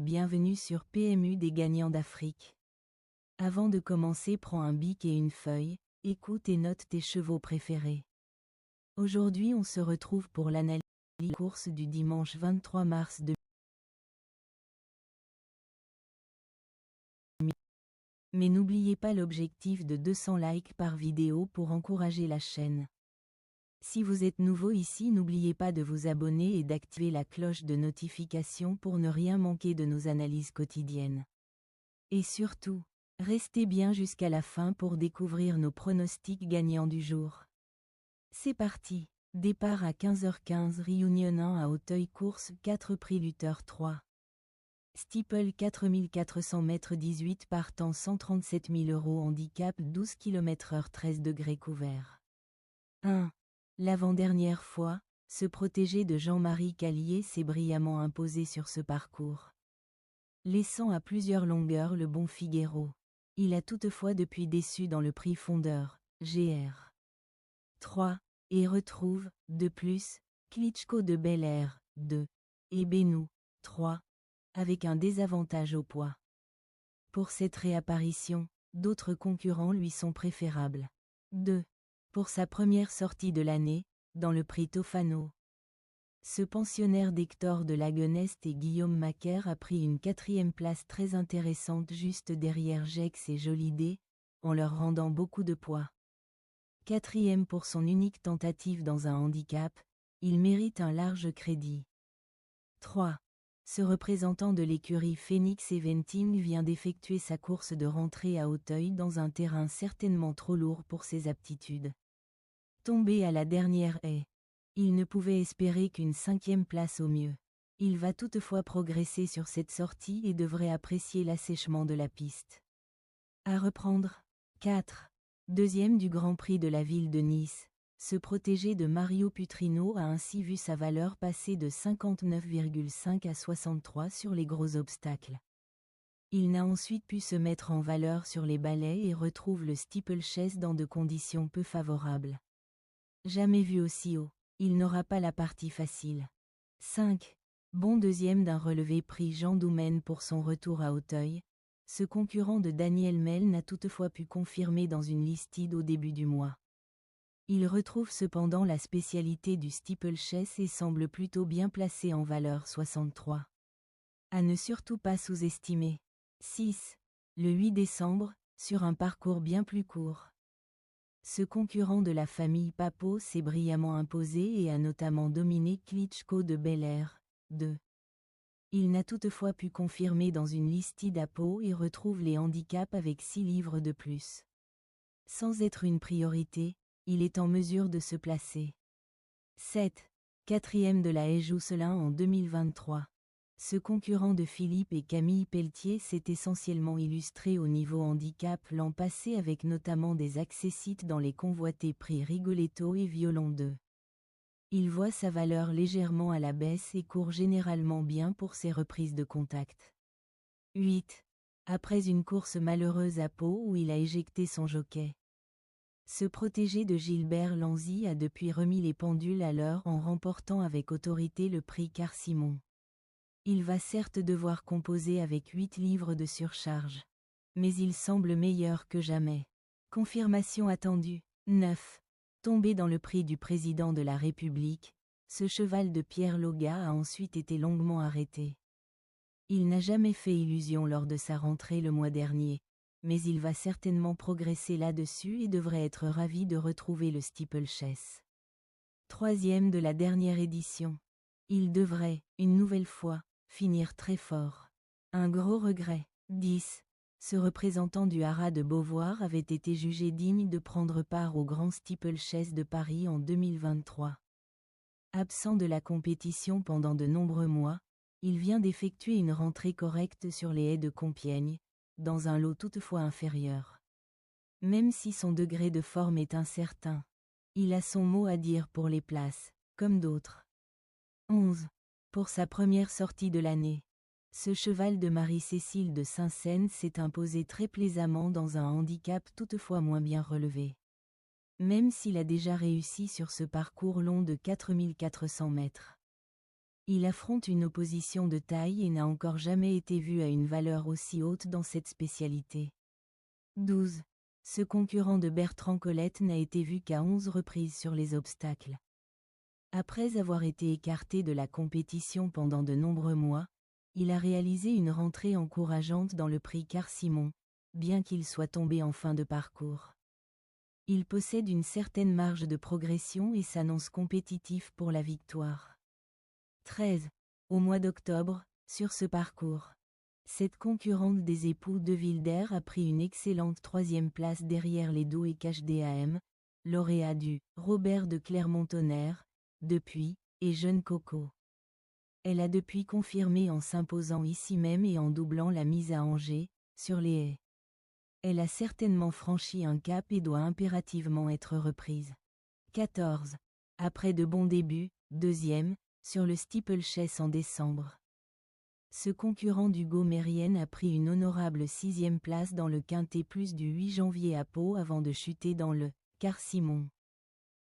bienvenue sur PMU des gagnants d'Afrique. Avant de commencer, prends un bic et une feuille, écoute et note tes chevaux préférés. Aujourd'hui on se retrouve pour l'analyse des courses du dimanche 23 mars 2020. Mais n'oubliez pas l'objectif de 200 likes par vidéo pour encourager la chaîne. Si vous êtes nouveau ici, n'oubliez pas de vous abonner et d'activer la cloche de notification pour ne rien manquer de nos analyses quotidiennes. Et surtout, restez bien jusqu'à la fin pour découvrir nos pronostics gagnants du jour. C'est parti, départ à 15h15, Réunion 1 à Auteuil, course 4 prix Lutteur 3. Steeple 4400 mètres 18 partant 137 000 €, handicap 12 km/h 13 degrés couvert. 1. L'avant-dernière fois, ce protégé de Jean-Marie Callier s'est brillamment imposé sur ce parcours, laissant à plusieurs longueurs le bon Figuero. Il a toutefois depuis déçu dans le prix Fondeur, GR 3, et retrouve, de plus, Klitschko de Bel-Air, 2, et Benou, 3, avec un désavantage au poids. Pour cette réapparition, d'autres concurrents lui sont préférables. 2. Pour sa première sortie de l'année, dans le prix Tofano. Ce pensionnaire d'Hector de Lagueneste et Guillaume Macaire a pris une 4e place très intéressante juste derrière Gex et Jolidé, en leur rendant beaucoup de poids. 4e pour son unique tentative dans un handicap, il mérite un large crédit. 3. Ce représentant de l'écurie Phoenix Eventing vient d'effectuer sa course de rentrée à Auteuil dans un terrain certainement trop lourd pour ses aptitudes. Tombé à la dernière haie, il ne pouvait espérer qu'une 5e place au mieux. Il va toutefois progresser sur cette sortie et devrait apprécier l'assèchement de la piste. À reprendre. 4. Deuxième du Grand Prix de la ville de Nice, ce protégé de Mario Putrino a ainsi vu sa valeur passer de 59,5 à 63 sur les gros obstacles. Il n'a ensuite pu se mettre en valeur sur les balais et retrouve le steeplechase dans de conditions peu favorables. Jamais vu aussi haut, il n'aura pas la partie facile. 5. Bon deuxième d'un relevé prix Jean Doumen pour son retour à Auteuil. Ce concurrent de Daniel Mel n'a toutefois pu confirmer dans une listide au début du mois. Il retrouve cependant la spécialité du steeplechase et semble plutôt bien placé en valeur 63. À ne surtout pas sous-estimer. 6. Le 8 décembre, sur un parcours bien plus court. Ce concurrent de la famille Papo s'est brillamment imposé et a notamment dominé Klitschko de Bel-Air, 2. Il n'a toutefois pu confirmer dans une listide à Pau et retrouve les handicaps avec 6 livres de plus. Sans être une priorité, il est en mesure de se placer. 7. 4e de la haie Jousselin en 2023. Ce concurrent de Philippe et Camille Pelletier s'est essentiellement illustré au niveau handicap l'an passé avec notamment des accessites dans les convoités prix Rigoletto et Violon 2. Il voit sa valeur légèrement à la baisse et court généralement bien pour ses reprises de contact. 8. Après une course malheureuse à Pau où il a éjecté son jockey. Ce protégé de Gilbert Lanzy a depuis remis les pendules à l'heure en remportant avec autorité le prix Car-Simon. Il va certes devoir composer avec 8 livres de surcharge. Mais il semble meilleur que jamais. Confirmation attendue. 9. Tombé dans le prix du président de la République, ce cheval de Pierre Loga a ensuite été longuement arrêté. Il n'a jamais fait illusion lors de sa rentrée le mois dernier, mais il va certainement progresser là-dessus et devrait être ravi de retrouver le steeplechase. 3e de la dernière édition. Il devrait, une nouvelle fois, finir très fort. Un gros regret. 10. Ce représentant du haras de Beauvoir avait été jugé digne de prendre part au Grand Steeplechase de Paris en 2023. Absent de la compétition pendant de nombreux mois, il vient d'effectuer une rentrée correcte sur les haies de Compiègne, dans un lot toutefois inférieur. Même si son degré de forme est incertain, il a son mot à dire pour les places, comme d'autres. 11. Pour sa première sortie de l'année, ce cheval de Marie-Cécile de Saint-Saëns s'est imposé très plaisamment dans un handicap toutefois moins bien relevé. Même s'il a déjà réussi sur ce parcours long de 4400 mètres. Il affronte une opposition de taille et n'a encore jamais été vu à une valeur aussi haute dans cette spécialité. 12. Ce concurrent de Bertrand Colette n'a été vu qu'à 11 reprises sur les obstacles. Après avoir été écarté de la compétition pendant de nombreux mois, il a réalisé une rentrée encourageante dans le prix Carl-Simon, bien qu'il soit tombé en fin de parcours. Il possède une certaine marge de progression et s'annonce compétitif pour la victoire. 13. Au mois d'octobre, sur ce parcours, cette concurrente des époux de Wilder a pris une excellente 3e place derrière les Do et KHDAM, lauréat du Robert de Clermont-Tonnerre, depuis, et Jeune Coco. Elle a depuis confirmé en s'imposant ici même et en doublant la mise à Angers, sur les haies. Elle a certainement franchi un cap et doit impérativement être reprise. 14. Après de bons débuts, 2e, sur le steeplechase en décembre. Ce concurrent d'Hugo Mérienne a pris une honorable 6e place dans le Quintet Plus du 8 janvier à Pau avant de chuter dans le Carl-Simon.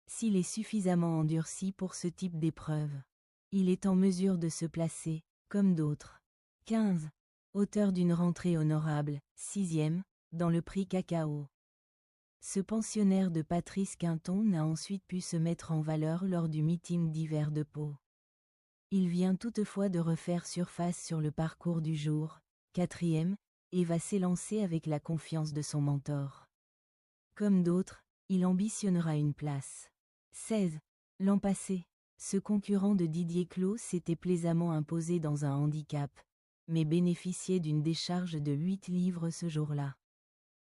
S'il est suffisamment endurci pour ce type d'épreuve, il est en mesure de se placer, comme d'autres. 15. Auteur d'une rentrée honorable, 6e, dans le prix Cacao. Ce pensionnaire de Patrice Quinton n'a ensuite pu se mettre en valeur lors du meeting d'hiver de Pau. Il vient toutefois de refaire surface sur le parcours du jour, 4e, et va s'élancer avec la confiance de son mentor. Comme d'autres, il ambitionnera une place. 16. L'an passé, ce concurrent de Didier Clos s'était plaisamment imposé dans un handicap, mais bénéficiait d'une décharge de 8 livres ce jour-là.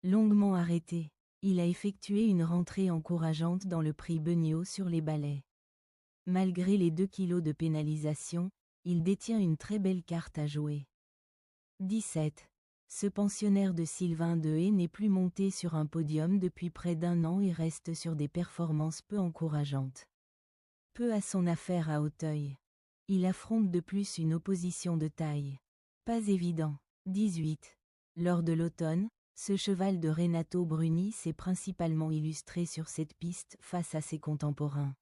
Longuement arrêté, il a effectué une rentrée encourageante dans le prix Beugnot sur les balais. Malgré les 2 kilos de pénalisation, il détient une très belle carte à jouer. 17. Ce pensionnaire de Sylvain Dehaies n'est plus monté sur un podium depuis près d'1 an et reste sur des performances peu encourageantes. Peu à son affaire à Auteuil. Il affronte de plus une opposition de taille. Pas évident. 18. Lors de l'automne, ce cheval de Renato Bruni s'est principalement illustré sur cette piste face à ses contemporains.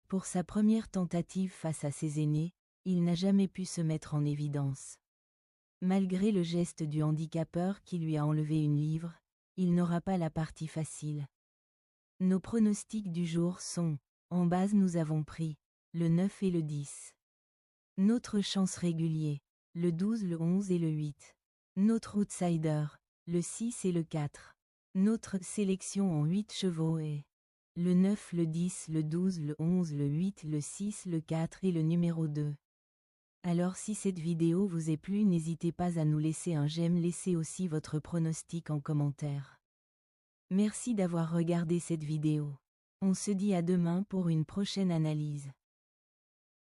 Pour sa première tentative face à ses aînés, il n'a jamais pu se mettre en évidence. Malgré le geste du handicapeur qui lui a enlevé une livre, il n'aura pas la partie facile. Nos pronostics du jour sont, en base nous avons pris, le 9 et le 10. Notre chance régulier, le 12, le 11 et le 8. Notre outsider, le 6 et le 4. Notre sélection en 8 chevaux est le 9, le 10, le 12, le 11, le 8, le 6, le 4 et le numéro 2. Alors si cette vidéo vous est plu, n'hésitez pas à nous laisser un j'aime, laissez aussi votre pronostic en commentaire. Merci d'avoir regardé cette vidéo. On se dit à demain pour une prochaine analyse.